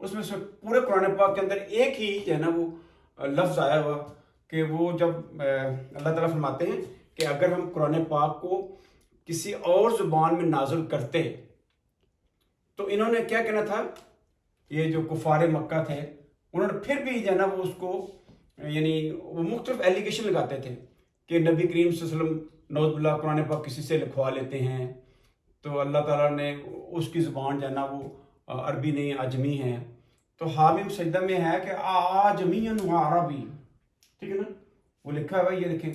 اس میں سے پورے قرآن پاک کے اندر ایک ہی جو ہے نا وہ لفظ آیا ہوا کہ وہ جب اللہ تعالیٰ فرماتے ہیں کہ اگر ہم قرآن پاک کو کسی اور زبان میں نازل کرتے تو انہوں نے کیا کہنا تھا، یہ جو کفار مکہ تھے انہوں نے پھر بھی جو ہے نا وہ اس کو یعنی وہ مختلف ایلیگیشن لگاتے تھے کہ نبی کریم صلی اللہ علیہ وسلم نعوذ باللہ قرآن پاک کسی سے لکھوا لیتے ہیں، تو اللہ تعالیٰ نے اس کی زبان جو ہے نا وہ عربی نہیں عجمی ہے. تو حامیم سجدہ میں ہے کہ آجمی و عربی، ٹھیک ہے نا، وہ لکھا ہوا یہ دیکھیں،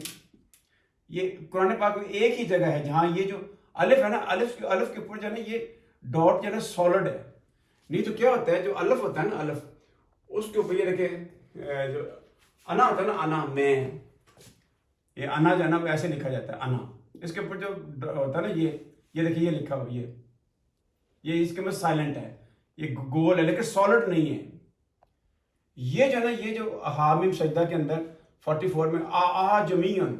یہ قرآن پاک میں ایک ہی جگہ ہے جہاں یہ جو الف ہے نا، الف کے اوپر جو ہے نا یہ ڈاٹ جو ہے نا سالڈ ہے. نہیں تو کیا ہوتا ہے جو الف ہوتا ہے نا، الف اس کے اوپر یہ دیکھیں جو انا ہوتا ہے نا، انا میں، یہ انا جو ہے نا ایسے لکھا جاتا ہے انا، اس کے اوپر جو ہوتا ہے نا یہ دیکھیں یہ لکھا ہوا یہ اس کے میں سائلنٹ ہے، یہ گول ہے لیکن سالڈ نہیں ہے. یہ جو ہے نا یہ جو حامیم سجدہ کے اندر 44 میں جمیعن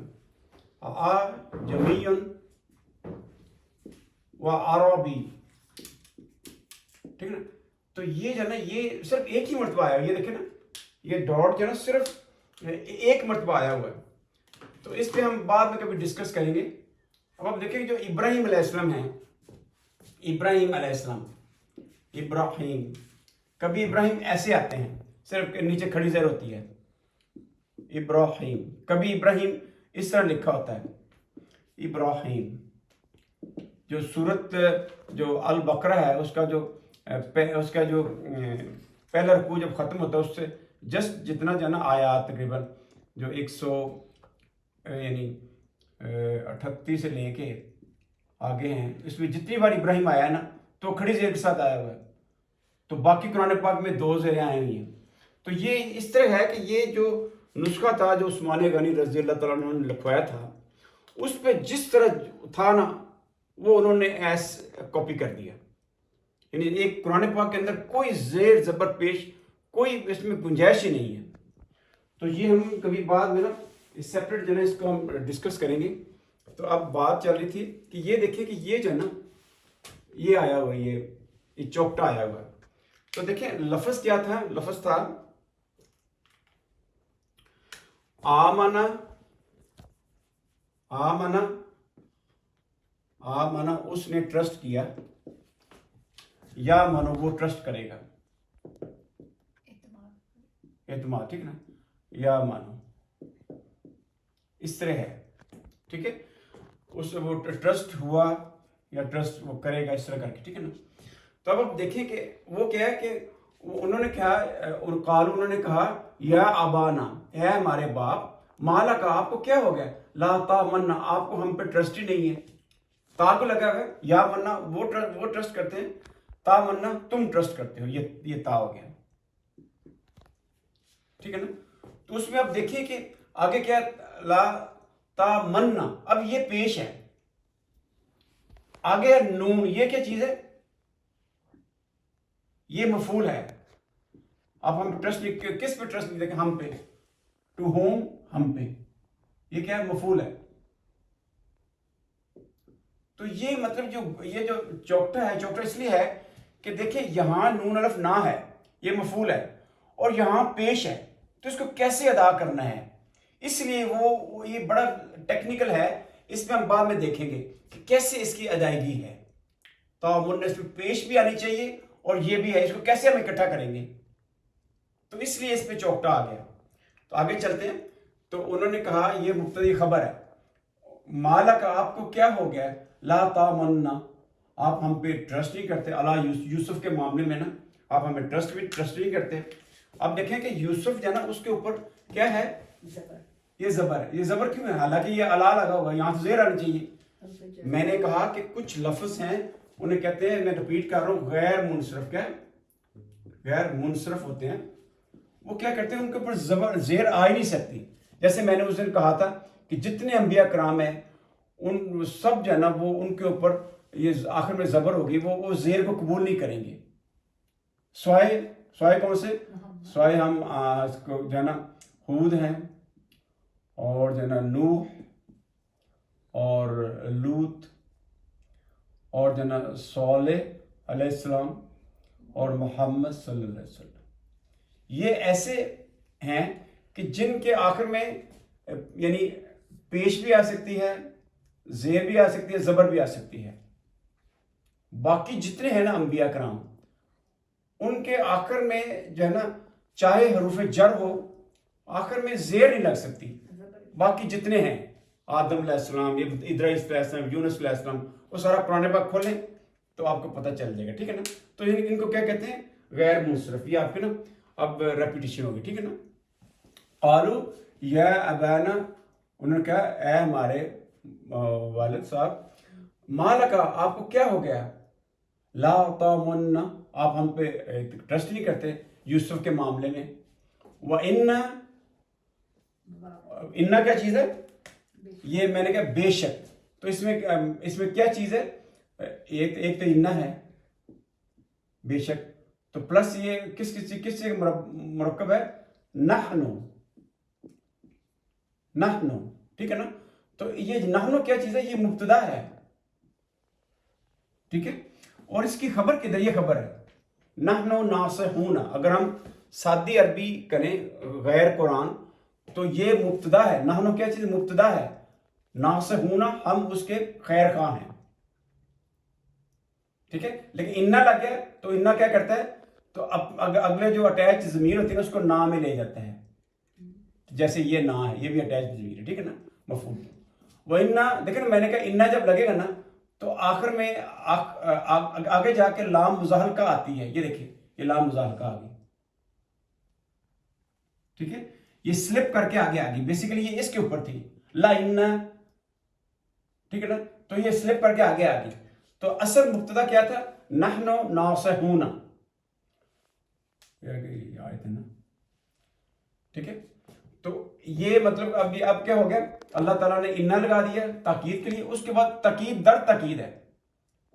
و عربی، ٹھیک ہے نا، تو یہ جو ہے نا یہ صرف ایک ہی مرتبہ آیا، یہ دیکھیں نا یہ ڈاٹ جو ہے نا صرف ایک مرتبہ آیا ہوا ہے. تو اس پہ ہم بعد میں کبھی ڈسکس کریں گے. اب آپ دیکھیں جو ابراہیم علیہ السلام ہیں، ابراہیم علیہ السلام، ابراہیم، کبھی ابراہیم ایسے آتے ہیں صرف نیچے کھڑی زیر ہوتی ہے ابراہیم، کبھی ابراہیم اس طرح لکھا ہوتا ہے ابراہیم. جو سورت جو البقرہ ہے اس کا جو پہلا رکوع جب ختم ہوتا ہے اس سے جسٹ جتنا جو ہے نا آیات تقریباً جو 100 یعنی 38 سے لے کے آگے ہیں، اس میں جتنی بار ابراہیم آیا ہے نا تو کھڑی زیر کے ساتھ آیا ہوا ہے. تو باقی قرآن پاک میں 2 زیریں آئی ہوئی ہیں. تو یہ اس طرح ہے کہ یہ جو نسخہ تھا جو عثمان غنی رضی اللہ تعالیٰ عنہ نے لکھوایا تھا، اس پہ جس طرح تھا نا وہ انہوں نے ایس کاپی کر دیا. یعنی ایک قرآن پاک کے اندر کوئی زیر زبر پیش، کوئی اس میں گنجائش ہی نہیں ہے. تو یہ ہم کبھی بعد میں نا سیپریٹ جو ہے اس کو ہم ڈسکس کریں گے. تو اب بات چل رہی تھی کہ یہ دیکھیں کہ یہ جو ہے نا یہ آیا ہوا یہ چوکٹا آیا ہوا ہے. تو دیکھیں لفظ کیا تھا، لفظ تھا آمنا، آمنا، آمنا اس نے ٹرسٹ کیا، یا منو وہ ٹرسٹ کرے گا، اعتماد، ٹھیک نا، یا مانو اس طرح ہے، ٹھیک ہے، اس وہ ٹرسٹ ہوا یا ٹرسٹ وہ کرے گا اس طرح کر کے، ٹھیک ہے نا. تو اب آپ دیکھیں کہ وہ کیا ہے کہ انہوں نے کہا، انہوں نے کہا یا ابانا، اے ہمارے باپ، مالا کا آپ کو کیا ہو گیا، لا تامنا آپ کو ہم پہ ٹرسٹ ہی نہیں ہے. تا کو لگا ہے، یا منا وہ ٹرسٹ کرتے ہیں، تا منا تم ٹرسٹ کرتے ہو، یہ تا ہو گیا، ٹھیک ہے نا. تو اس میں آپ دیکھیے کہ آگے کیا، لا تا منا، اب یہ پیش ہے، آگے نون، یہ کیا چیز ہے، یہ مفعول ہے. اب ہم ٹرسٹ کس پہ ٹرسٹ نہیں دیکھیں، ہم پہ، ٹو ہوم، ہم پہ، یہ کیا ہے، مفعول ہے. تو یہ مطلب یہ جو چوکٹا ہے، چوکٹا اس لیے ہے کہ دیکھیں یہاں نون الف نہ ہے، یہ مفعول ہے، اور یہاں پیش ہے، تو اس کو کیسے ادا کرنا ہے، اس لیے وہ یہ بڑا ٹیکنیکل ہے. اس میں ہم بعد میں دیکھیں گے کہ کیسے اس کی ادائیگی ہے. تو اس میں پیش بھی آنی چاہیے اور یہ بھی ہے، اس کو کیسے ہم اکٹھا کریں گے، تو اس لیے اس پہ چوکٹا آ گیا. تو آگے چلتے ہیں. تو انہوں نے کہا یہ مبتدی خبر ہے، مالا کا آپ کو کیا ہو گیا، لا تامنا آپ ہم پہ ٹرسٹ نہیں کرتے، اللہ یوسف کے معاملے میں نا آپ ہمیں ٹرسٹ نہیں کرتے. اب دیکھیں کہ یوسف جو ہے نا اس کے اوپر کیا ہے، یہ زبر ہے. یہ زبر کیوں ہے، حالانکہ یہ اللہ لگا ہوگا، یہاں سے زیر آنی چاہیے. میں نے کہا کہ کچھ لفظ ہیں انہیں کہتے ہیں، میں ریپیٹ کر رہا ہوں، غیر منصرف. کیا غیر منصرف ہوتے ہیں، وہ کیا کرتے ہیں، ان کے اوپر زبر زیر آ ہی نہیں سکتی. جیسے میں نے اس دن کہا تھا کہ جتنے انبیاء کرام ہیں ان سب جو ہے نا وہ ان کے اوپر یہ آخر میں زبر ہوگی، وہ زیر کو قبول نہیں کریں گے. سوائے کون سے، سوائے ہم جو ہے نا ہود ہیں، اور جو ہے نا نوح، اور لوط، اور جو ہے نا صالح علیہ السلام، اور محمد صلی اللہ علیہ وسلم. یہ ایسے ہیں کہ جن کے آخر میں یعنی پیش بھی آ سکتی ہے, زیر بھی آ سکتی ہے, زبر بھی آ سکتی ہے. باقی جتنے ہیں نا انبیاء کرام, ان کے آخر میں جو ہے نا چاہے حروف جر ہو, آخر میں زیر نہیں لگ سکتی. باقی جتنے ہیں آدم علیہ السلام, ادریس علیہ السلام, یونس علیہ السلام, وہ سارا قرآن پاک کھولیں تو آپ کو پتہ چل جائے گا, ٹھیک ہے نا. تو ان کو کیا کہتے ہیں؟ غیر منصرف. یہ آپ کے نا اب ریپیٹیشن ہوگی, ٹھیک ہے نا. قالو یا ابانا, انہوں نے کہا اے ہمارے والد صاحب, مالکا, آپ کو کیا ہو گیا, لا تامنا, آپ ہم پہ ٹرسٹ نہیں کرتے یوسف کے معاملے میں. وَإِنَّا, انا کیا چیز ہے؟ یہ میں نے کہا بے شک. تو اس میں کیا چیز ہے؟ ایک تو انا ہے بے شک, تو پلس یہ کس سے مرکب ہے؟ نحنو, ٹھیک ہے نا. تو یہ نحنو کیا چیز ہے؟ یہ مبتدا ہے, ٹھیک ہے. اور اس کی خبر کدھر؟ یہ خبر ہے نحنو ناصحون. اگر ہم سادی عربی کریں غیر قرآن تو یہ مبتدا ہے. نحنو کیا چیز؟ مبتدا ہے. ناصحون, ہم اس کے خیر خواہ ہیں, ٹھیک ہے. لیکن انا لگ گیا تو انا کیا کرتا ہے؟ تو اگلے جو اٹیچ ضمیر ہوتی ہے نا اس کو نا میں لے جاتا ہے. جیسے یہ نا ہے, یہ بھی اٹیچ ضمیر ہے, ٹھیک ہے نا, مفعول. وہ انا, دیکھیں میں نے کہا انا جب لگے گا نا تو آخر میں آگے جا کے لام مزاحلقہ آتی ہے. یہ دیکھیں, یہ لام مزاحلقہ آ گئی, ٹھیک ہے. یہ سلپ کر کے آگے آ گئی. بیسیکلی یہ اس کے اوپر تھی لا انا, ٹھیک ہے نا. تو یہ سلپ کر کے آگے آ گئی. تو اصل مبتدا کیا تھا؟ نحنو ناصحون, آیت ہے نا, ٹھیک ہے. تو یہ مطلب اب کیا ہو گیا؟ اللہ تعالیٰ نے انا لگا دیا تاکید کے لیے. اس کے بعد تاکید در تاکید ہے.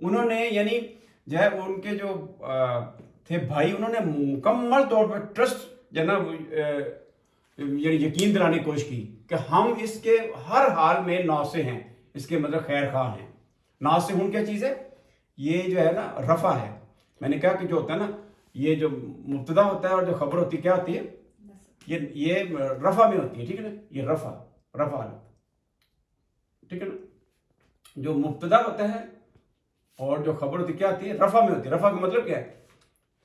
انہوں نے یعنی جو ہے ان کے جو تھے بھائی, انہوں نے مکمل طور پر ٹرسٹ جو ہے نا یعنی یقین دلانے کی کوشش کی کہ ہم اس کے ہر حال میں ناصح ہیں, اس کے مطلب خیر خواہ ہیں. ناصح ہوں کیا چیز ہے؟ یہ جو ہے نا رفع ہے. میں نے کہا کہ جو ہوتا ہے نا یہ جو مبتدا ہوتا ہے اور جو خبر ہوتی ہے کیا ہوتی ہے؟ یہ رفع میں ہوتی ہے, ٹھیک ہے نا. یہ رفع حالت, ٹھیک ہے نا. جو مبتدا ہوتا ہے اور جو خبر ہوتی ہے کیا ہوتی ہے؟ رفع میں ہوتی ہے. رفع کا مطلب کیا ہے؟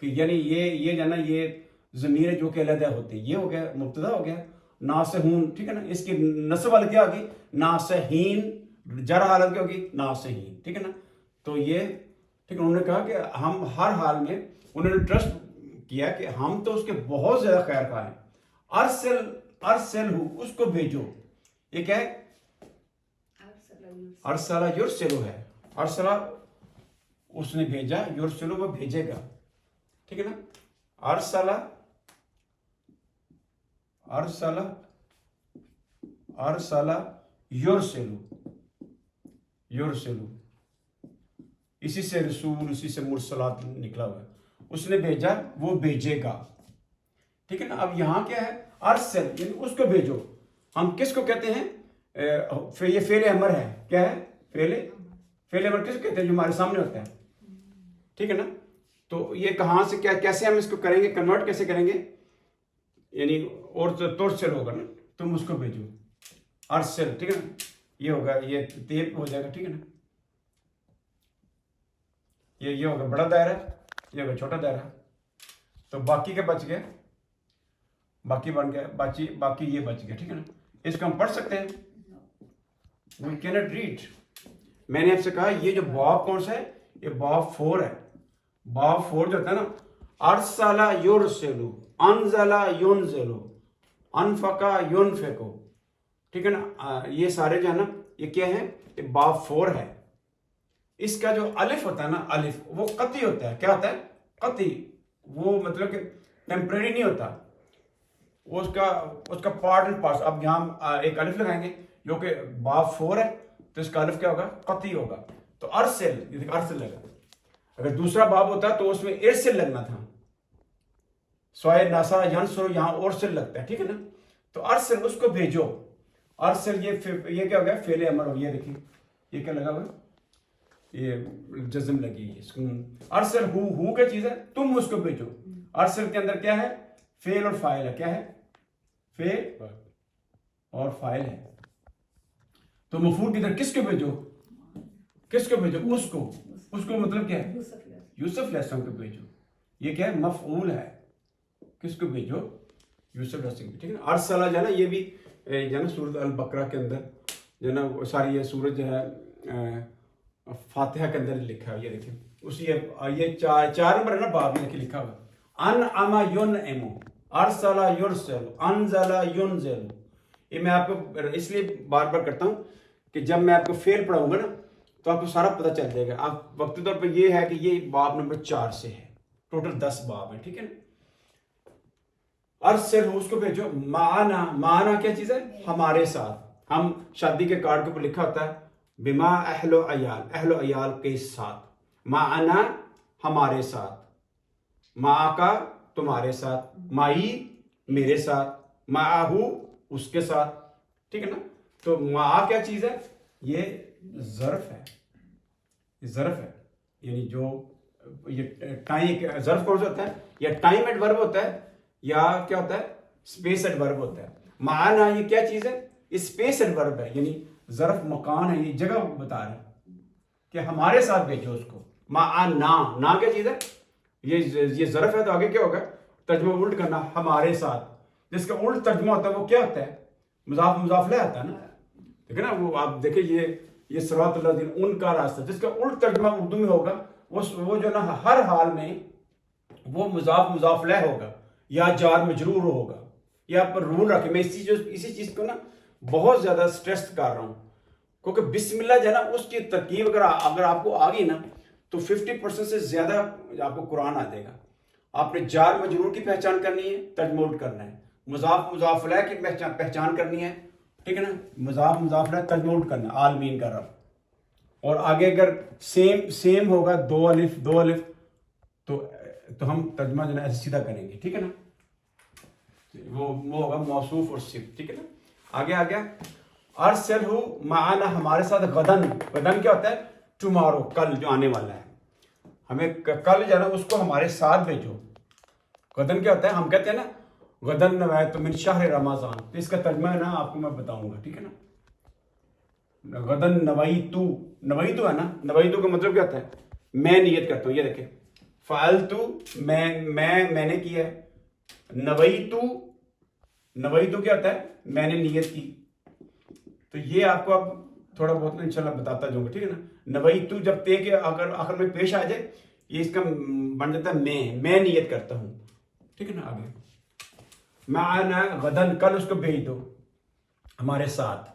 کہ یعنی یہ جو ہے نا یہ ضمیر جو کہ علیحدہ ہوتے ہیں, یہ ہو گیا مبتدا ہو گیا. ناصحون, ٹھیک ہے نا. اس کی نصب حالت کیا ہوگی؟ ناصحین. جر حالت کیا ہوگی؟ ناصحین, ٹھیک ہے نا. تو یہ ٹھیک ہے. انہوں نے کہا کہ ہم ہر حال میں, انہوں نے ٹرسٹ کیا کہ ہم تو اس کے بہت زیادہ خیر خواہ ہیں. ارسل ہو, اس کو بھیجو. یہ کیا ہے؟ ارسلہ یرسلو ہے. ارسلہ اس نے بھیجا, یرسلو وہ بھیجے گا, ٹھیک ہے نا. ارسلہ یرسلو, اسی سے رسول, اسی سے مرسلات نکلا ہوا ہے. اس نے بھیجا, وہ بھیجے گا, ٹھیک ہے نا. اب یہاں کیا ہے؟ ارسل یعنی اس کو بھیجو. ہم کس کو کہتے ہیں؟ یہ فعل امر ہے. کیا ہے؟ فعل امر کس کو کہتے ہیں؟ جو ہمارے سامنے ہوتا ہے, ٹھیک ہے نا. تو یہ کہاں سے کیسے ہم اس کو کریں گے, کنورٹ کیسے کریں گے؟ یعنی اور ترسل ہوگا نا, تم اس کو بھیجو. ارسل, ٹھیک ہے نا. یہ ہوگا, یہ تیب ہو جائے گا, ٹھیک ہے نا. یہ ہوگا بڑا دائرہ, یہ ہوگا چھوٹا دائرہ. تو باقی کے بچ گئے, باقی بن گیا, باقی یہ بچ گیا, ٹھیک ہے نا. اس کو ہم پڑھ سکتے ہیں. We cannot read. میں نے آپ سے کہا یہ جو باب کون سا ہے؟ یہ باب 4 ہے. باب 4 جو ہوتا ہے نا, ارسلہ یرسلو, انزلہ ینزلو, انفقہ ینفقو, ٹھیک ہے نا. یہ سارے جو ہے نا یہ کیا ہے؟ یہ باب 4 ہے. اس کا جو الف ہوتا ہے نا, الف وہ قطعی ہوتا ہے. کیا ہوتا ہے؟ قطعی. وہ مطلب کہ ٹیمپریری نہیں ہوتا, اس کا پارٹ اینڈ پارٹس. اب یہاں ایک الف لگائیں گے جو کہ باب 4 ہے, تو اس کا الف کیا ہوگا؟ قطعی ہوگا. تو ارسل, ارسل لگا. اگر دوسرا باب ہوتا تو اس میں ارسل لگنا تھا. سوائے ناسا ینسر یہاں ارسل لگتا ہے, ٹھیک ہے نا. تو ارسل, اس کو بھیجو. ارسل یہ کیا ہو گیا؟ فعل امر ہو. یہ دیکھیں یہ کیا لگا ہوا ہے؟ یہ جزم لگی ہے اس کو. ارسل ہو کیا چیز ہے؟ تم اس کو بھیجو. ارسل کے اندر کیا ہے؟ فعل اور فاعل ہے. کیا ہے؟ فعل اور فاعل ہے. تو مفعول کی طرف کس کو بھیجو؟ کس کو بھیجو؟ اس کو. اس کو مطلب کیا ہے؟ یوسف علیہ السلام کو بھیجو. یہ کیا ہے؟ مفعول ہے. کس کو بھیجو؟ یوسف علیہ السلام. ٹھیک ہے نا. ارسلہ جو ہے نا یہ بھی جو ہے نا سورۃ البقرہ کے اندر جو ہے نا ساری یہ سورت جو ہے فاتحہ کے اندر لکھا ہے. یہ دیکھیں اسی یہ 4 نمبر ہے نا باب میں لکھا ہوا انعم ینعم ارسل یرسل انزل ینزل. یہ میں آپ کو اس لیے بار بار کرتا ہوں کہ جب میں آپ کو فعل پڑھاؤں گا نا تو آپ کو سارا پتہ چل جائے گا. آپ وقتی طور پہ یہ ہے کہ یہ باب نمبر 4 سے ہے. ٹوٹل 10 باب ہیں. ٹھیک ہے نا. ارسل اس کو بھیجو. معنا. معنا کیا چیز ہے؟ ہمارے ساتھ. ہم شادی کے کارڈ کے اوپر لکھا ہوتا ہے بما اہل و عیال. اہل و عیال کے ساتھ. معنا ہمارے ساتھ. معاکا تمہارے ساتھ. معی میرے ساتھ. معاہو اس کے ساتھ. ٹھیک ہے نا. تو معا کیا چیز ہے؟ یہ ظرف ہے. یہ ظرف ہے یعنی جو یہ ٹائم ظرف کون سا ہوتا ہے؟ یا ٹائم ایٹ ورب ہوتا ہے یا کیا ہوتا ہے؟ اسپیس ایٹ ورب ہوتا ہے. معنا یہ کیا چیز ہے؟ اسپیس ایٹ ورب ہے یعنی ظرف مکان ہے. یہ جگہ بتا رہا ہے کہ ہمارے ساتھ بھیجو اس کو. معنا. نا کیا چیز ہے؟ یہ ظرف ہے تو آگے کیا ہوگا؟ ترجمہ الٹ کرنا. ہمارے ساتھ. جس کا الٹ ترجمہ ہوتا ہے وہ کیا ہوتا ہے؟ مضاف مضاف لہ آتا ہے نا. ٹھیک ہے نا. وہ آپ دیکھیں یہ صراط الذین ان کا راستہ. جس کا الٹ ترجمہ اردو میں ہوگا وہ جو نا ہر حال میں وہ مضاف مضاف لہ ہوگا یا جار مجرور ہوگا. یا پر رول رکھے. میں اسی چیز کو نا بہت زیادہ سٹریس کر رہا ہوں کیونکہ بسم اللہ جو ہے نا اس کی ترکیب اگر آپ کو آ گئی نا تو 50% سے زیادہ آپ کو قرآن آ جائے گا. آپ نے جار مجرور کی پہچان کرنی ہے, ترجمہ الٹ کرنا ہے. مضاف مضاف الیہ کی پہچان کرنی ہے. ٹھیک ہے نا. مضاف مضاف الیہ ترجمہ الٹ کرنا ہے. عالمین کا رب. اور آگے اگر سیم ہوگا دو الف تو ہم ترجمہ جو ہے ایسے سیدھا کریں گے. ٹھیک ہے نا. وہ ہوگا موصوف اور صفت. ٹھیک ہے نا. آگے آ گیا ارسلہ معنا ہمارے ساتھ. غدن. غدن کیا ہوتا ہے؟ ٹمارو. کل جو آنے والا ہے. ہمیں کل جو ہے نا اس کو ہمارے ساتھ بھیجو. غدن کیا ہوتا ہے؟ ہم کہتے ہیں نا غدن نویت من شہر رمضان. تو اس کا ترجمہ ہے نا آپ کو میں بتاؤں گا. ٹھیک ہے نا. غدن نویتو. نویتو ہے نا. نویتو کا مطلب کیا ہوتا ہے؟ میں نیت کرتا ہوں. یہ دیکھیں فعلتو میں نے کیا ہے. نویتو کیا ہوتا ہے؟ میں نے نیت کی. تو یہ آپ کو اب تھوڑا بہت انشاءاللہ بتاتا جاؤں گا. ٹھیک ہے نا. نویتو جب تے کے اگر آخر میں پیش آ جائے یہ اس کا بن جاتا ہے میں نیت کرتا ہوں. ٹھیک ہے نا. آگے معنا غدن. کل اس کو بھیج دو ہمارے ساتھ.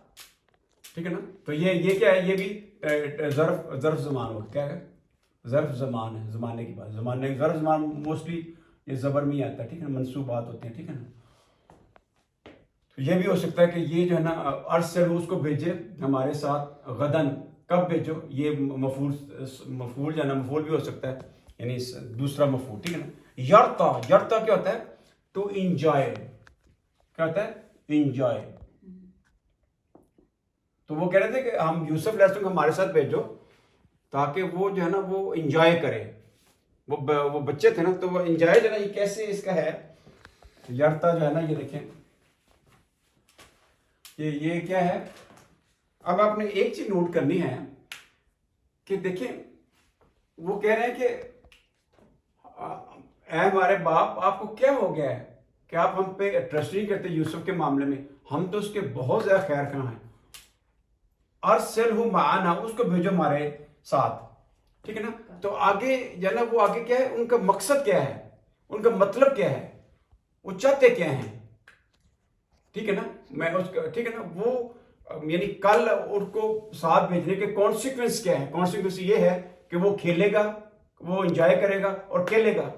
ٹھیک ہے نا. تو یہ کیا ہے؟ یہ بھی ظرف زمان ہوگا. کیا ہے؟ ظرف زمان ہے. زمانے کی بات. زمانے ظرف زمان موسٹلی یہ زبر میں ہی آتا ہے. ٹھیک ہے نا. منصوبات ہوتے ہیں. ٹھیک ہے نا. تو یہ بھی ہو سکتا ہے کہ یہ جو ہے نا ارسل اس کو بھیجے ہمارے ساتھ. غدن کب بھیجو. یہ مفعول جو ہے نا مفعول بھی ہو سکتا ہے یعنی دوسرا مفعول. ٹھیک ہے نا. یرتا. یرتا کیا ہوتا ہے؟ To enjoy. کیا ہوتا ہے؟ انجوائے. تو وہ کہہ رہے تھے کہ ہم یوسف علیہ السلام کو ہمارے ساتھ بھیجو تاکہ وہ جو ہے نا وہ انجوائے کرے. وہ بچے تھے نا تو وہ انجوائے جو ہے نا یہ کیسے اس کا ہے؟ یرتا جو ہے نا یہ دیکھیں یہ کیا ہے. اب آپ نے ایک چیز نوٹ کرنی ہے کہ دیکھیں وہ کہہ رہے ہیں کہ اے ہمارے باپ آپ کو کیا ہو گیا ہے کہ آپ ہم پہ ٹرسٹ نہیں کرتے یوسف کے معاملے میں. ہم تو اس کے بہت زیادہ خیر خواہ ہیں. ارسلہ معنا. اس کو بھیجو ہمارے ساتھ. ٹھیک ہے نا. تو آگے جو ہے نا وہ آگے کیا ہے؟ ان کا مقصد کیا ہے؟ ان کا مطلب کیا ہے؟ وہ چاہتے کیا ہیں؟ ٹھیک ہے نا. میں اس کا ٹھیک ہے نا وہ یعنی کل ان کو ساتھ بھیجنے کے کانسیکوینس کیا ہے؟ کانسیکوینس یہ ہے کہ وہ کھیلے گا, وہ انجوائے کرے گا اور کھیلے گا.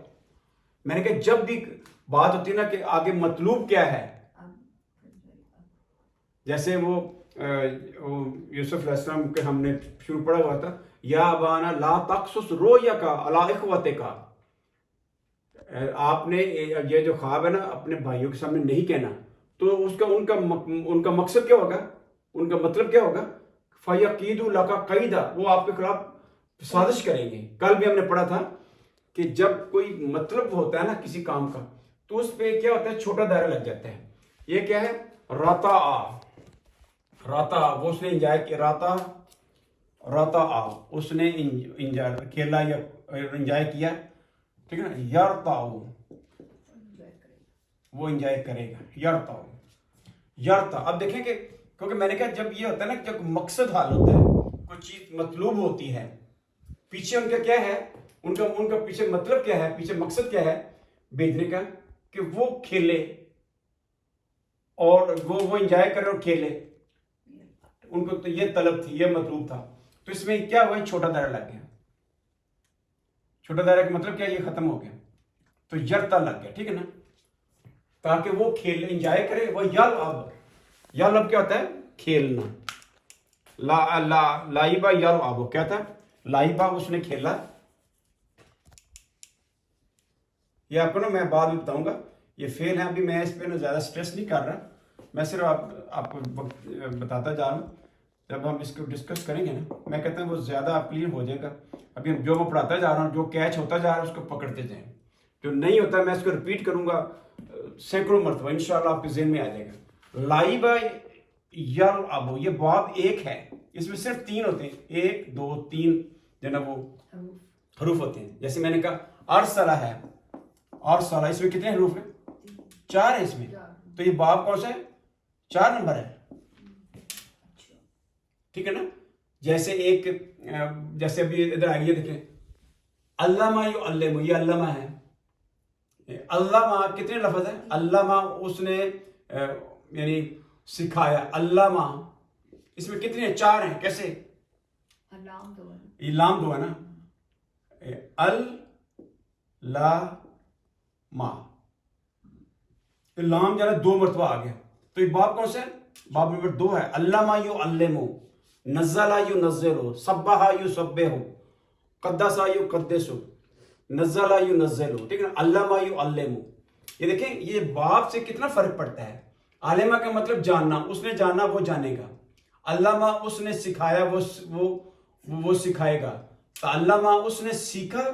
میں نے کہا جب بھی بات ہوتی ہے نا کہ آگے مطلوب کیا ہے, جیسے وہ یوسف علیہ السلام کے ہم نے شروع پڑھا ہوا تھا یا ابانا لا تقصص رؤیاک علی اخوتک. آپ نے یہ جو خواب ہے نا اپنے بھائیوں کے سامنے نہیں کہنا. تو اس کا ان کا مقصد کیا ہوگا؟ ان کا مطلب کیا ہوگا؟ فَيَقِيدُ لَكَ قَيْدًا. وہ آپ کے خلاف سازش کریں گے. کل بھی ہم نے پڑھا تھا کہ جب کوئی مطلب ہوتا ہے نا کسی کام کا تو اس پہ کیا ہوتا ہے چھوٹا دائرہ لگ جاتا ہے. یہ کیا ہے؟ راتا وہ اس نے انجوائے کیا. راتا اس نے انجوائے کھیلا یا انجوائے کیا, ٹھیک ہے نا. یرتاؤ وہ انجوائے کرے گا. یرتا اب دیکھیں کہ کیونکہ میں نے کہا جب یہ ہوتا ہے نا جب مقصد حال ہوتا ہے, کوئی چیز مطلوب ہوتی ہے, پیچھے ان کا کیا ہے, ان کا پیچھے مطلب کیا ہے, پیچھے مقصد کیا ہے بھیجنے کا, کہ وہ کھیلے اور وہ انجوائے کرے اور کھیلے. ان کو تو یہ طلب تھی, یہ مطلوب تھا. تو اس میں کیا ہوا, چھوٹا دائرہ لگ گیا. چھوٹا دائرہ کا مطلب کیا, یہ ختم ہو گیا. تو یرتا لگ گیا, ٹھیک ہے نا, تاکہ وہ کھیل انجوائے کرے. وہ یلعب کیا ہوتا ہے, کھیلنا. لعبہ یلعب کیا تھا, لعبہ اس نے کھیلا. یہ آپ کو نا میں بعد میں بتاؤں گا, یہ فیل ہے. ابھی میں اس پہ نا زیادہ سٹریس نہیں کر رہا, میں صرف آپ کو بتاتا جا رہا ہوں. جب ہم اس کو ڈسکس کریں گے نا, میں کہتا ہوں وہ زیادہ آپ کلیئر ہو جائے گا. ابھی جو میں پڑھاتا جا رہا ہوں, جو کیچ ہوتا جا رہا ہے اس کو پکڑتے جائیں. جو نہیں ہوتا میں اس کو ریپیٹ کروں گا سینکڑوں مرتبہ, انشاءاللہ آپ کے ذہن میں آ جائے گا. لعبہ یلعب, یہ باب ایک ہے, اس میں صرف 3 ہوتے ہیں, 1 2 3 جو نا وہ حروف ہوتے ہیں. جیسے میں نے کہا ارسلہ ہے, ارسلہ اس میں کتنے حروف ہیں, 4 ہیں اس میں. تو یہ باب کون سا ہے, 4 نمبر ہے, ٹھیک ہے نا. جیسے جیسے ابھی ادھر آئیے دیکھیں, علامہ یعلم, یہ علامہ ہے. علامہ کتنے لفظ ہیں, علامہ اس نے یعنی سکھایا. علامہ اس میں کتنے ہیں, 4 ہیں. کیسے, لام 2 ہے نا, لام جو ہے 2 مرتبہ آ گیا. تو یہ باب کون سا ہے, باب نمبر 2 ہے. علامہ یعلم, نزل ینزل, سبح یسبح, قدس یقدس, نزل ینزل, ٹھیک ہے نا. علامہ یعلم, یہ دیکھیں یہ باب سے کتنا فرق پڑتا ہے. علامہ کا مطلب جاننا, اس نے جانا وہ جانے گا. علامہ اس نے سکھایا وہ سکھائے گا. علامہ اس نے سیکھا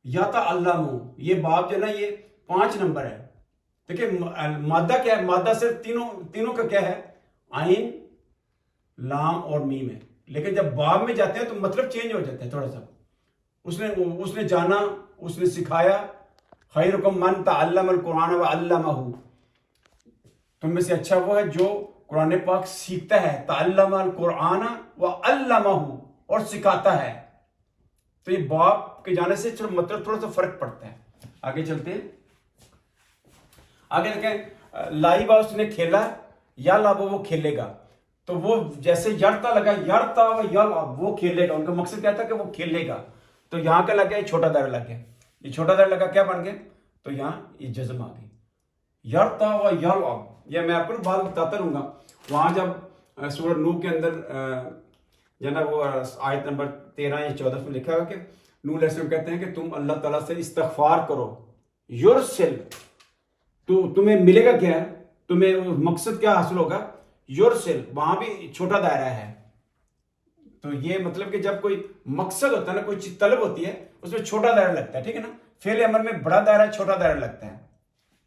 یا تعلم, یہ باب جو ہے نا یہ 5 نمبر ہے. دیکھیں مادہ کیا ہے, مادہ صرف تینوں کا کیا ہے, عین لام اور میم ہے. لیکن جب باب میں جاتے ہیں تو مطلب چینج ہو جاتا ہے تھوڑا سا. اس نے جانا, اس نے سکھایا. خیرکم من تعلم القرآن وعلمہ, تم میں سے اچھا وہ ہے جو قرآن پاک سیکھتا ہے. تعلم القرآن وعلمہ, اور سکھاتا ہے. تو یہ باب کے جانے سے مطلب تھوڑا سا فرق پڑتا ہے. آگے چلتے ہیں, آگے دیکھیں لعبہ اس نے کھیلا, یا لعب وہ کھیلے گا. تو وہ جیسے یرتا لگا, یرتا و یلعب وہ کھیلے گا. ان کا مقصد کیا تھا کہ وہ کھیلے گا. تو یہاں کا لگ گیا, چھوٹا دائرہ لگ گیا. یہ چھوٹا دائرہ لگا کیا بن گیا, تو یہاں یہ جزم آ گئی. یرتا و یلعب, یہ میں آپ کو بعد بتاتا رہوں گا. وہاں جب سورہ نوح کے اندر جناب وہ آیت نمبر 13 یا 14 میں لکھا ہوا کہ نوح علیہ السلام کہتے ہیں کہ تم اللہ تعالیٰ سے استغفار کرو. یرسل, تو تمہیں ملے گا کیا, تمہیں مقصد کیا حاصل ہوگا, یرسل. وہاں بھی چھوٹا دائرہ ہے. تو یہ مطلب کہ جب کوئی مقصد ہوتا ہے نا, کوئی چیز طلب ہوتی ہے, اس میں چھوٹا دائرہ لگتا ہے, ٹھیک ہے نا. فعل امر میں بڑا دائرہ, چھوٹا دائرہ لگتا ہے.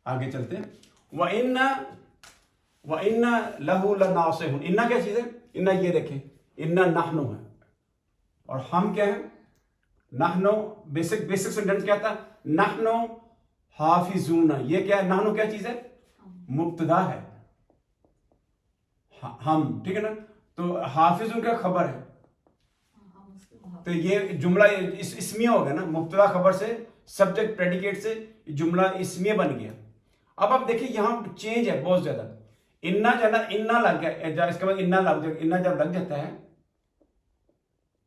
آگے چلتے ہیں. وَإِنَّ لَهُ لَنَاصِحُونَ, اِنَّا کیا چیز ہے, اِنَّا یہ دیکھیں, اِنَّا نَحْنُ ہے, اور ہم کیا ہیں, نحنو. بیسک سینٹنس کیا تھا, نحنو حافظون. یہ کیا ہے, نحنو کیا چیز ہے, مبتدا ہے, ہم, ٹھیک ہے نا. تو حافظون کا خبر ہے. تو یہ جملہ اسمیہ ہو گیا نا, مبتدا خبر سے, سبجیکٹ پریڈیکیٹ سے جملہ اسمیہ بن گیا. اب آپ دیکھیں یہاں چینج ہے بہت زیادہ. انا جو ہے نا, انا لگ گیا, اس کے بعد انا جب لگ جاتا ہے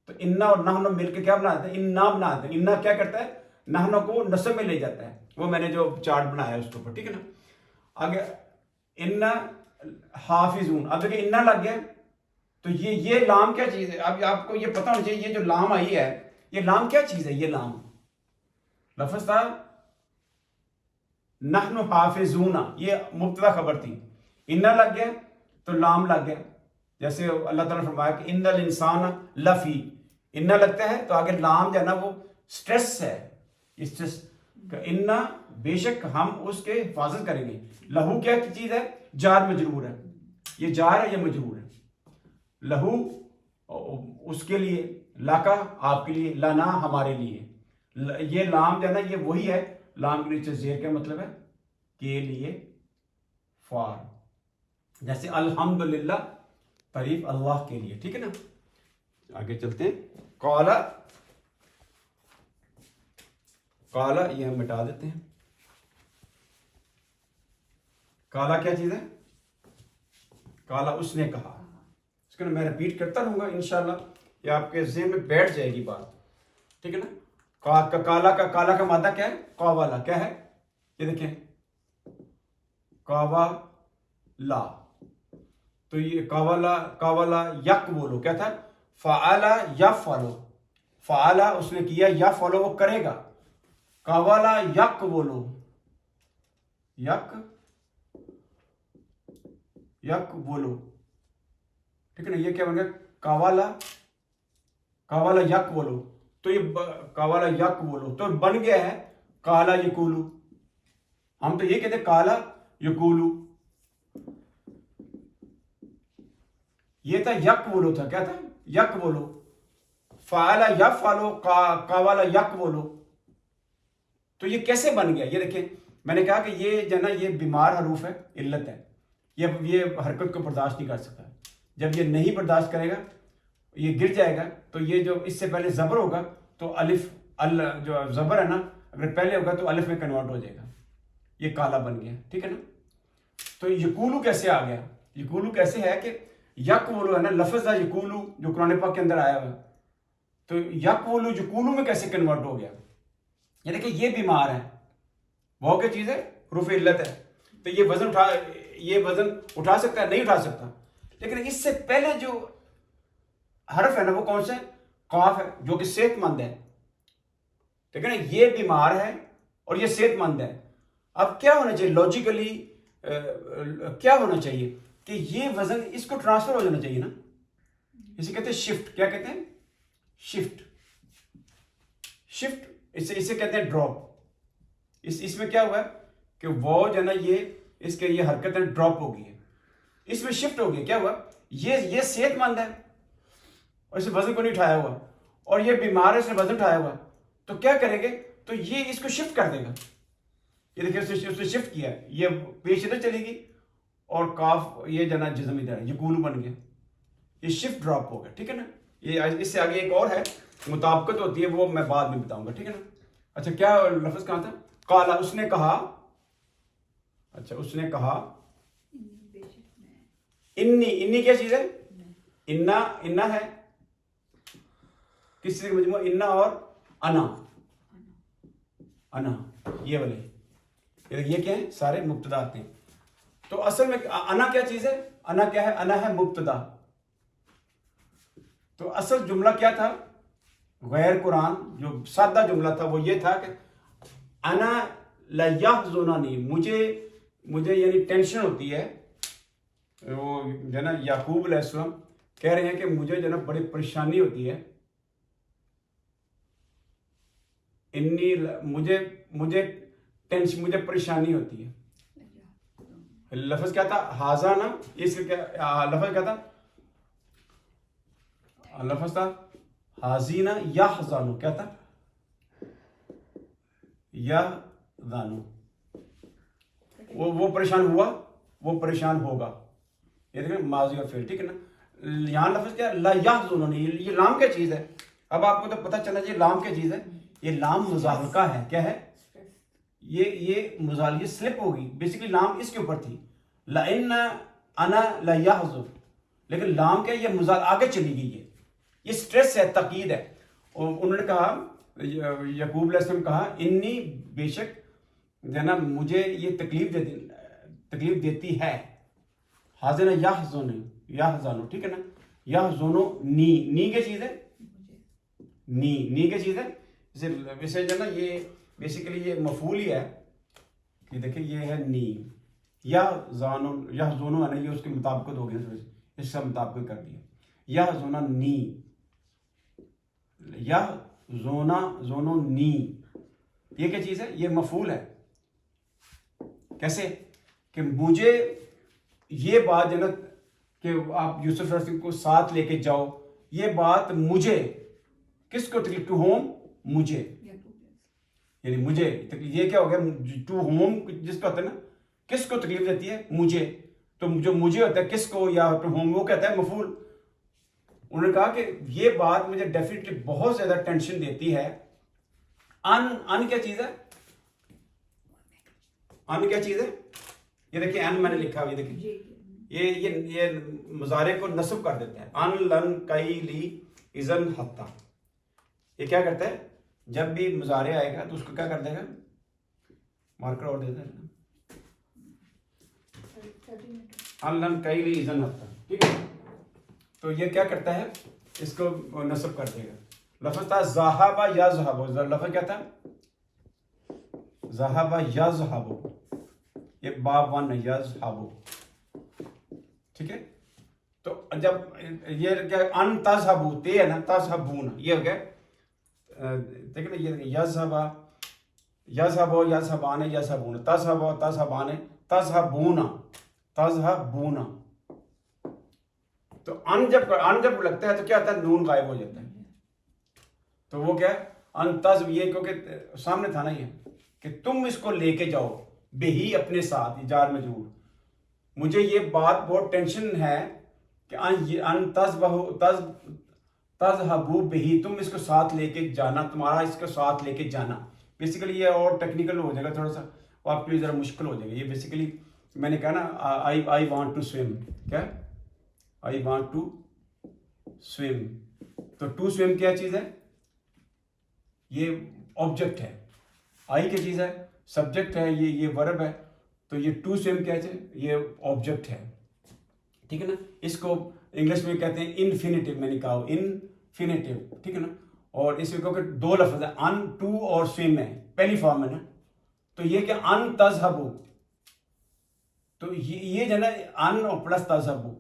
تو انا اور نحنو مل کے کیا بناتے ہیں, انا بناتے ہیں. انا کیا کرتا ہے, نحنو کو نصب میں لے جاتا ہے. وہ میں نے جو چارٹ بنایا ہے اس کے اوپر, ٹھیک ہے نا. آگے انا حافظون, اب دیکھیں انا لگ گیا. تو یہ لام کیا چیز ہے, اب آپ کو یہ پتہ ہونا چاہیے, یہ جو لام آئی ہے, یہ لام کیا چیز ہے. یہ لام لفظ تھا نحن حافظون, یہ مبتدا خبر تھی. انا لگ گیا تو لام لگ گیا. جیسے اللہ تعالیٰ نے فرمایا کہ ان الانسان لفی, انا لگتا ہے تو آگے لام جو ہے نا وہ سٹریس ہے، اسٹریس کا، انا بے شک ہم اس کے حفاظت کریں گے. لہو کیا چیز ہے؟ جار مجرور ہے، یہ جار ہے، یہ مجرور ہے. لہو اس کے لیے، لاکا آپ کے لیے، لانا ہمارے لیے. یہ لام جو ہے نا یہ وہی ہے، لام کے نیچے زیر کا مطلب ہے کے لیے، فار. جیسے الحمدللہ تعریف اللہ کے لیے. ٹھیک ہے نا. آگے چلتے ہیں. قالا، قالا یہ ہم مٹا دیتے ہیں. قالا کیا چیز ہے؟ قالا اس نے کہا. اس کو میں ریپیٹ کرتا رہوں گا انشاءاللہ، یہ آپ کے ذہن میں بیٹھ جائے گی بات. ٹھیک ہے نا. کالا کا مادہ کیا ہے؟ قاوالا. کیا ہے یہ؟ دیکھیں قاوالا. تو یہ قاوالا یک بولو کیا تھا؟ فعلا یفعلو. فعلا اس نے کیا، یفعلو وہ کرے گا. قاوالا یک بولو، یک بولو. ٹھیک ہے نا. یہ کیا بن گیا؟ قاوالا یک بولو. تو یہ قاوالا یک بولو تو بن گیا ہے قالا یقولو. ہم تو یہ کہتے ہیں قالا یقولو. یہ تھا یک بولو تھا. کیا تھا؟ یک بولو. فعلا یفعلو، قاوالا یک بولو. تو یہ کیسے بن گیا؟ یہ دیکھیں، میں نے کہا کہ یہ جو ہے نا یہ بیمار حروف ہے، علت ہے. یہ حرکت کو برداشت نہیں کر سکتا. جب یہ نہیں برداشت کرے گا، یہ گر جائے گا. تو یہ جو اس سے پہلے زبر ہوگا تو الف، جو زبر ہے نا اگر پہلے ہوگا تو الف میں کنورٹ ہو جائے گا. یہ کالا بن گیا. ٹھیک ہے نا. تو یقولو کیسے آ گیا؟ یقولو کیسے ہے کہ یک بولو ہے نا، لفظ ہے یقولو جو قرآن پاک کے اندر آیا ہوا. تو یک بولو یقولو میں کیسے کنورٹ ہو گیا؟ یہ دیکھیں یہ بیمار ہے. وہ کیا چیز ہے؟ حروف علت ہے. تو یہ وزن اٹھا سکتا ہے؟ نہیں اٹھا سکتا. لیکن اس سے پہلے جو حرف ہے نا وہ کون سے؟ قاف ہے، جو کہ صحت مند ہے. ٹھیک ہے نا. یہ بیمار ہے اور یہ صحت مند ہے. اب کیا ہونا چاہیے لاجیکلی؟ کیا ہونا چاہیے کہ یہ وزن اس کو ٹرانسفر ہو جانا چاہیے نا. اسے کہتے ہیں شفٹ. کیا کہتے ہیں؟ شفٹ. شفٹ اسے کہتے ہیں ڈراپ. اس میں کیا ہوا ہے کہ وہ جو ہے نا یہ حرکت ڈراپ ہو گئی ہے، اس میں شفٹ ہو گئی. کیا ہوا؟ یہ صحت مند ہے اور اسے وزن کو نہیں اٹھایا ہوا، اور یہ بیمار ہے، اس نے وزن اٹھایا ہوا. تو کیا کریں گے؟ تو یہ اس کو شفٹ کر دے گا. یہ دیکھیں اس نے شفٹ کیا ہے. یہ پیش ادھر چلے گی اور کاف یہ جو ہے نا جزم ادھر ہے، یقولو بن گیا. یہ شفٹ ڈراپ ہو گیا. ٹھیک ہے نا. یہ اس سے آگے ایک اور ہے مطابقت ہوتی ہے، وہ میں بعد میں بتاؤں گا. ٹھیک ہے نا. اچھا کیا لفظ کہاں تھا؟ قالا اس نے کہا. اچھا اس نے کہا. انی کیا چیز ہے؟ انا ہے. کس چیز کا مجموعہ؟ انا اور انا یہ والے. یہ کیا ہے؟ سارے مبتدا آتے ہیں. تو اصل میں انا کیا چیز ہے؟ انا کیا ہے؟ انا ہے مبتدا. تو اصل جملہ کیا تھا؟ غیر قرآن جو سادہ جملہ تھا وہ یہ تھا کہ انا لا یحزننی، مجھے یعنی ٹینشن ہوتی ہے. وہ جو ہے نا یعقوب علیہ السلام کہہ رہے ہیں کہ مجھے جو ہے نا بڑی پریشانی ہوتی ہے. مجھے پریشانی ہوتی ہے. لفظ کیا تھا؟ حاضہ نا. اس کا لفظ کیا تھا؟ لفظ تھا حازینہ یحزنو. کیا تھا؟ یحزنو. وہ پریشان ہوا، وہ پریشان ہوگا. یہ دیکھیں ماضی اور فعل. ٹھیک ہے نا. یہاں لفظ کیا؟ لا یحزننی. یہ لام کیا چیز ہے؟ اب آپ کو تو پتہ چلا یہ لام کیا چیز ہے. یہ لام مزاحلقہ ہے. کیا ہے یہ مزاحلقہ سلپ ہوگی. بیسیکلی لام اس کے اوپر تھی لئن انا لا یحزن، لیکن لام کیا؟ یہ مزاحل آگے چلی گئی ہے. یہ سٹریس ہے، تاکید ہے. اور انہوں نے کہا، یعقوب علیہ السلام کہا انی بے شک جو ہے نا مجھے یہ تکلیف دیتی ہے. حاضر یحزنو. ٹھیک ہے نا. یحزنو نی کیا چیز ہے؟ نی کیا چیز ہے؟ اسے جو ہے نا یہ بیسیکلی یہ مفعول ہی ہے. یہ دیکھیں یہ ہے نی. یحزنو ہے نا، یہ اس کے مطابقت ہو گئی، اس سے مطابقت کر دیا. یحزننی. یا زونا زونونی، یہ کیا چیز ہے؟ یہ مفعول ہے. کیسے کہ مجھے یہ بات جو نا کہ آپ یوسف رسول کو ساتھ لے کے جاؤ، یہ بات مجھے کس کو تکلیف؟ ٹو ہوم، مجھے، یعنی مجھے یہ کیا ہو گیا؟ ٹو ہوم جس کا ہوتا ہے نا، کس کو تکلیف دیتی ہے؟ مجھے. تو جو مجھے ہوتا ہے کس کو یا ٹو ہوم، وہ کہتا ہے مفعول. انہوں نے کہا کہ یہ بات مجھے ڈیفینیٹلی بہت زیادہ ٹینشن دیتی ہے. ان کیا چیز ہے؟ ان کیا چیز ہے؟ یہ دیکھیں ان میں نے لکھا ہوا، یہ دیکھیں یہ مضارع کو نصب کر دیتا ہے. ان لن کئی لی اذن حتی، یہ کیا کرتا ہے؟ جب بھی مضارع آئے گا تو اس کو کیا کر دے گا؟ مارکر اور دے دے گا. ان لن کئی لی اذن حتی، ٹھیک ہے. تو یہ کیا کرتا ہے؟ اس کو نصب کر دے گا. لفظ تھا ذہب یذہب، لفظ کیا تھا؟ ذہب یذہب، یہ باب ون ہے، یذہب، ٹھیک ہے. تو جب یہ کیا ان تذہبوا، تے ہے نا، تذہبون، یہ ہو گیا. دیکھیں نا، یہ یذہب یذہب یذہبان یذہبون، تذہب تذہبان تذہبون تذہبون. تو ان جب لگتا ہے تو کیا ہوتا ہے؟ نون غائب ہو جاتا ہے. تو وہ کیا ہے؟ ان تذ، یہ کیونکہ سامنے تھا نا یہ کہ تم اس کو لے کے جاؤ، بہی اپنے ساتھ، جار مجرور. مجھے یہ بات بہت ٹینشن ہے کہ ان تذہبوا بہی، تم اس کو ساتھ لے کے جانا، تمہارا اس کو ساتھ لے کے جانا. بیسیکلی یہ اور ٹیکنیکل ہو جائے گا تھوڑا سا، وہ آپ کے لیے ذرا مشکل ہو جائے گا. یہ بیسیکلی میں نے کہا نا آئی وانٹ ٹو سویم، کیا؟ I want to swim. تو ٹو سویم کیا چیز ہے؟ یہ آبجیکٹ ہے. آئی کیا چیز ہے؟ سبجیکٹ ہے. یہ ورب ہے. تو یہ ٹو سویم کیا ہے؟ یہ آبجیکٹ ہے. ٹھیک ہے نا. اس کو انگلش میں کہتے ہیں انفینیٹیو، میں نے کہا انفینیٹیو، ٹھیک ہے نا. اور اس میں کہ دو لفظ ہیں، ان ٹو اور سویم ہے، پہلی فارم ہے نا. تو یہ کہ ان تذہبوا، تو یہ جو ہے نا ان اور پلس تذہبوا،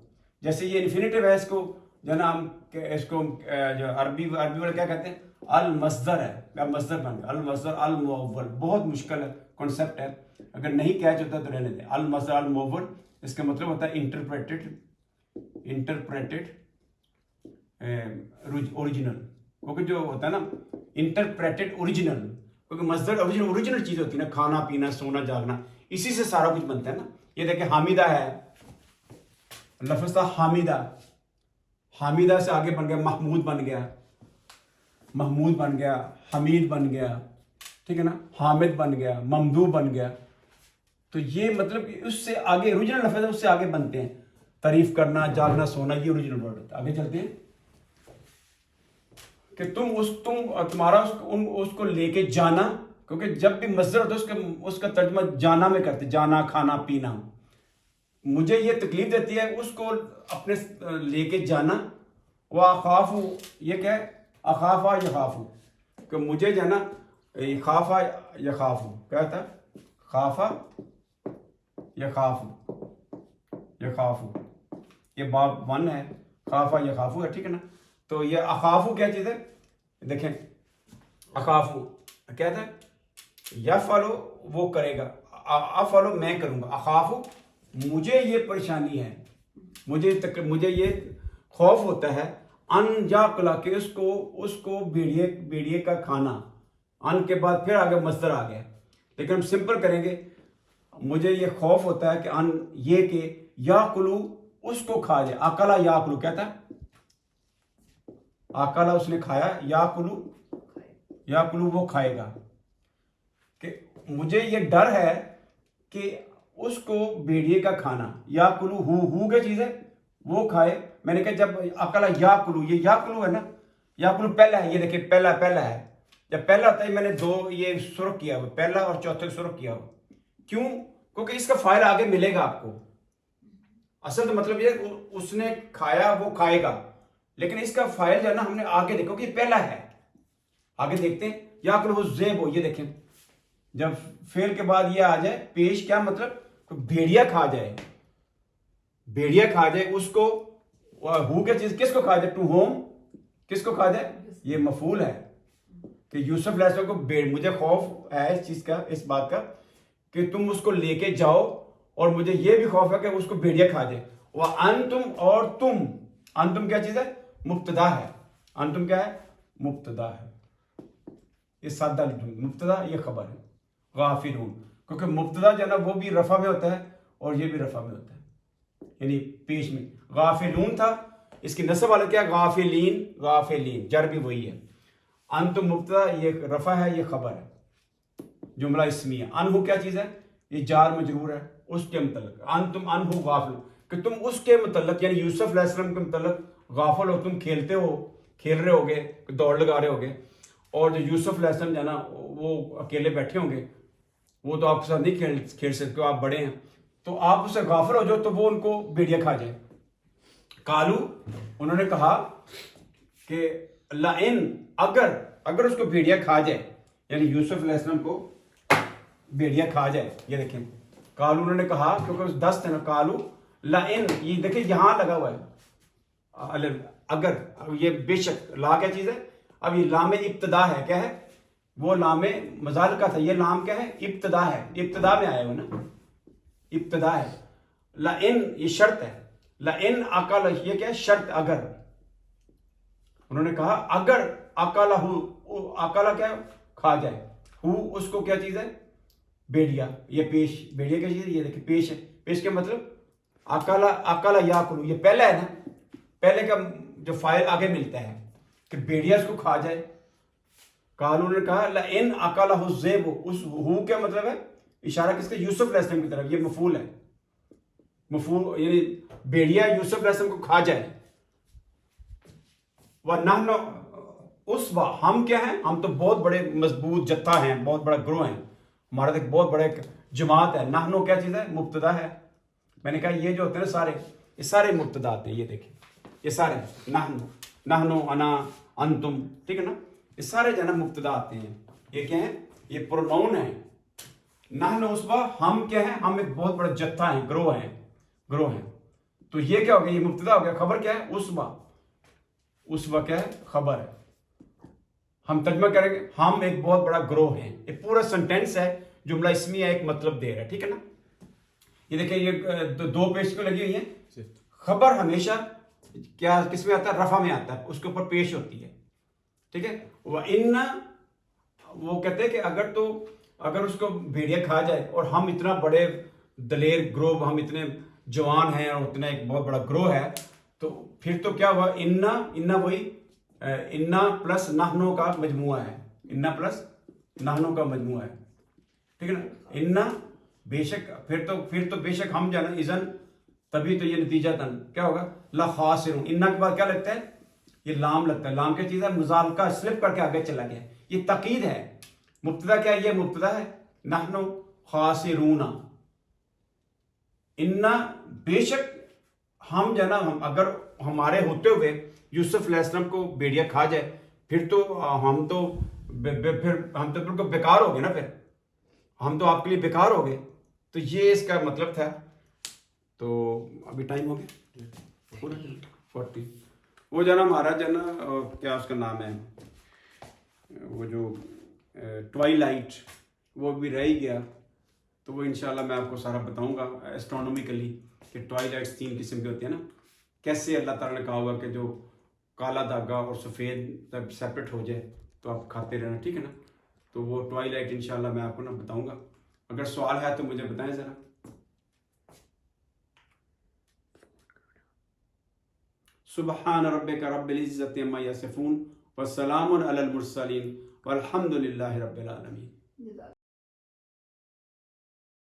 جیسے یہ انفینیٹیو ہے، اس کو جو ہے نا ہم اس کو جو عربی والے کیا کہتے ہیں؟ المصدر ہے. مصدر بن گیا المصدر المؤول. بہت مشکل کانسیپٹ ہے، اگر نہیں کیچ ہوتا تو رہنے دیں. المصدر المؤول اس کا مطلب ہوتا ہے انٹرپریٹڈ اوریجنل. کیونکہ جو ہوتا ہے نا انٹرپریٹڈ اوریجنل، کیونکہ مصدر اوریجنل چیز ہوتی ہے نا، کھانا پینا سونا جاگنا، اسی سے سارا کچھ بنتا ہے نا. یہ دیکھیں حامدہ ہے، لفظ تھا حامدہ، حامدہ سے آگے بن گیا محمود بن گیا، محمود بن گیا، حمید بن گیا، ٹھیک ہے نا، حامد بن گیا، ممدوح بن گیا. تو یہ مطلب اس سے آگے اوریجنل لفظ ہے، اس سے آگے بنتے ہیں. تعریف کرنا، جاگنا، سونا، یہ اوریجنل ورڈ ہوتا ہے. آگے چلتے ہیں کہ تمہارا اس کو لے کے جانا، کیونکہ جب بھی مصدر ہوتا ہے اس کا ترجمہ جانا میں کرتے، جانا، کھانا پینا. مجھے یہ تکلیف دیتی ہے اس کو اپنے لے کے جانا. وَأَخَافُ، یہ کیا ہے؟ اخافا یخافو، کہ مجھے جو ہے نا خافا یخافو، کیا تھا؟ خافا یخافو، یخافو، یہ باب ون ہے، خافا یخافو ہے، ٹھیک ہے نا. تو یہ اخافو کیا چیز ہے؟ دیکھیں اخافو کیا تھا؟ یفعلو وہ کرے گا، افعلو میں کروں گا، اخافو مجھے یہ پریشانی ہے، مجھے یہ خوف ہوتا ہے، ان یاکلا کہ اس کو بھیڑیے کا کھانا. ان کے بعد پھر آگے مصدر آ گیا، لیکن ہم سمپل کریں گے. مجھے یہ خوف ہوتا ہے کہ ان یہ کہ یاکلو اس کو کھا جائے. اکلا یاکلو کیا تھا؟ اکلا اس نے کھایا، یاکلو وہ کھائے گا. کہ مجھے یہ ڈر ہے کہ اس کو بھیڑیے کا کھانا، یاکلو ہو کیا چیز ہے؟ وہ کھائے. میں نے کہا جب اکلا یاکلو، یہ یاکلو ہے نا، یاکلو پہلا ہے. یہ دیکھیں پہلا ہے. جب پہلا ہوتا ہے میں نے دو یہ سرخ کیا ہوا، پہلا اور چوتھے سرخ کیا ہوا. کیوں؟ کیونکہ اس کا فائل آگے ملے گا آپ کو. اصل تو مطلب یہ اس نے کھایا وہ کھائے گا، لیکن اس کا فائل جو ہے نا ہم نے آگے دیکھو کہ یہ پہلا ہے. آگے دیکھتے ہیں یاکلو زیب ہو. یہ دیکھیں جب فعل کے بعد یہ آ جائے پیش، کیا مطلب؟ بھیڑیا کھا جائے، بھیڑیا کھا جائے اس کو. ہو کیا چیز کس کو کھا جائے؟ ٹو ہوم کس کو کھا جائے؟ یہ مفعول ہے کہ یوسف علیہ السلام کو مجھے خوف ہے اس چیز کا، اس بات کا کہ تم اس کو لے کے جاؤ، اور مجھے یہ بھی خوف ہے کہ اس کو بھیڑیا کھا جائے۔ وَأَنْتُمْ، اور تم، انتم کیا چیز ہے؟ مبتدا ہے۔ انتم کیا ہے؟ مبتدا ہے۔ یہ سادہ مبتدا، یہ خبر ہے۔ غافلون، کیونکہ مبتدا جو ہے نا وہ بھی رفع میں ہوتا ہے اور یہ بھی رفع میں ہوتا ہے، یعنی پیش میں۔ غافلون تھا، اس کی نصب والا کیا؟ غافلین، غافلین، جر بھی وہی ہے۔ انتم مبتدا، یہ رفع ہے، یہ خبر ہے، جملہ اسمیہ۔ انہو کیا چیز ہے؟ یہ جار مجرور ہے اس کے متعلق۔ انتم انہو غافل، کہ تم اس کے متعلق یعنی یوسف علیہ السلام کے متعلق غافل ہو، تم کھیلتے ہو، کھیل رہے ہوگے، دوڑ لگا رہے ہوگے، اور جو یوسف علیہ السلام جو ہے نا وہ اکیلے بیٹھے ہوں گے، وہ تو آپ کے ساتھ نہیں کھیل سکتے، آپ بڑے ہیں، تو آپ اس سے غافل ہو جاؤ تو وہ ان کو بھیڑیا کھا جائے۔ کالو، انہوں نے کہا کہ لئن، اگر اس کو بھیڑیا کھا جائے، یعنی یوسف علیہ السلام کو بھیڑیا کھا جائے۔ یہ دیکھیں کالو انہوں نے کہا، کیونکہ دست ہے نا، کالو لئن، یہ دیکھیں یہاں لگا ہوا ہے اگر، یہ بے شک، لا کیا چیز ہے؟ اب یہ لام ابتدا ہے، کیا ہے؟ وہ لام مزال کا تھا، یہ لام کیا ہے؟ ابتدا ہے، ابتدا میں آیا ہوا نا، ابتدا ہے۔ لئن، یہ شرط ہے، لئن اکل، یہ کیا ہے؟ شرط، اگر۔ انہوں نے کہا اگر اکالہ، اکالہ کیا کھا جائے، ہو اس کو کیا چیز ہے؟ بھیڑیا، یہ پیش، بھیڑیا کیا چیز ہے؟ یہ دیکھیں پیش ہے، پیش کے مطلب اکالہ، اکالہ یاکلو، یہ پہلا ہے نا، پہلے کا جو فائل آگے ملتا ہے کہ بھیڑیا اس کو کھا جائے۔ قالو نے کہا لئن اکلہ الذئب، اس ہو کیا مطلب ہے؟ اشارہ کس کے؟ یوسف علیہ السلام کی طرف، یہ مفعول ہے، مفعول یعنی بھیڑیا یوسف علیہ السلام کو کھا جائے۔ وَنَحْنُ عُصْبَةٌ، ہم کیا ہیں؟ ہم تو بہت بڑے مضبوط جتھا ہیں، بہت بڑا گروہ ہیں، ہمارا ایک بہت بڑے جماعت ہے۔ نحنو کیا چیز ہے؟ مبتدا ہے۔ میں نے کہا یہ جو ہوتے ہیں سارے، یہ سارے مبتدات ہیں، یہ دیکھیں یہ سارے نحنو، انا، انتم، ٹھیک ہے نا، یہ سارے جو ہے نا مبتدا آتے ہیں۔ یہ کیا ہیں؟ یہ پروناؤن ہیں۔ نحنو عصبہ، ہم کیا ہیں؟ ہم ایک بہت بڑا جتھا ہیں، گروہ ہیں۔ تو یہ کیا ہو گیا؟ یہ مبتدا ہو گیا، خبر کیا ہے؟ عصبہ، عصبہ کیا ہے؟ خبر ہے۔ ہم ترجمہ کریں گے، ہم ایک بہت بڑا گروہ ہیں، یہ پورا سنٹینس ہے، جملہ اسمیہ ایک مطلب دے رہا ہے، ٹھیک ہے نا۔ یہ دیکھیں یہ دو پیش کیوں لگی ہوئی ہیں؟ خبر ہمیشہ کیا کس میں آتا ہے؟ رفع میں آتا ہے، اس کے اوپر پیش ہوتی ہے، ٹھیک ہے۔ وَإِنَّ، وہ کہتے ہیں کہ اگر اس کو بھیڑیا کھا جائے، اور ہم اتنا بڑے دلیر گروہ، ہم اتنے جوان ہیں اور اتنا ایک بہت بڑا گروہ ہے، تو پھر تو کیا ہوا؟ انا وہی انا پلس نحنو کا مجموعہ ہے، انا پلس نحنو کا مجموعہ ہے، ٹھیک ہے نا۔ انا بے شک، پھر تو بے شک ہم جانا، اذن تبھی تو یہ نتیجہ تن کیا ہوگا؟ لخاسرون۔ انا کے بعد کیا لگتا ہے؟ یہ لام لگتا ہے، لام کیا چیز ہے؟ مزالقہ، سلپ کر کے آگے چلا گیا، یہ تاکید ہے۔ مبتدا کیا ہے؟ یہ مبتدا ہے، نحنو خاسرون، انا بے شک ہم جانا، اگر ہمارے ہوتے ہوئے یوسف علیہ السلام کو بھیڑیا کھا جائے، پھر تو ہم تو بالکل بیکار ہو گئے نا، پھر ہم تو آپ کے لیے بیکار ہو گئے۔ تو یہ اس کا مطلب تھا۔ تو ابھی ٹائم ہو گیا پورا 40۔ وہ جو ہے نا ہمارا جو ہے نا کیا اس کا نام ہے، وہ جو ٹوائلائٹ، وہ بھی رہ ہی گیا، تو وہ انشاءاللہ میں آپ کو سارا بتاؤں گا ایسٹرونومیکلی کہ ٹوائلائٹس 3 قسم کی ہوتی ہیں نا، کیسے اللہ تعالیٰ نے کہا ہوگا کہ جو کالا دھاگا اور سفید جب سیپریٹ ہو جائے تو آپ کھاتے رہنا، ٹھیک ہے نا۔ تو وہ ٹوائلائٹ انشاءاللہ میں آپ کو نا بتاؤں گا، اگر سوال ہے تو مجھے بتائیں ذرا۔ سبحان ربک رب العزت عما یصفون وسلام علی المرسلین والحمد للہ رب العالمین۔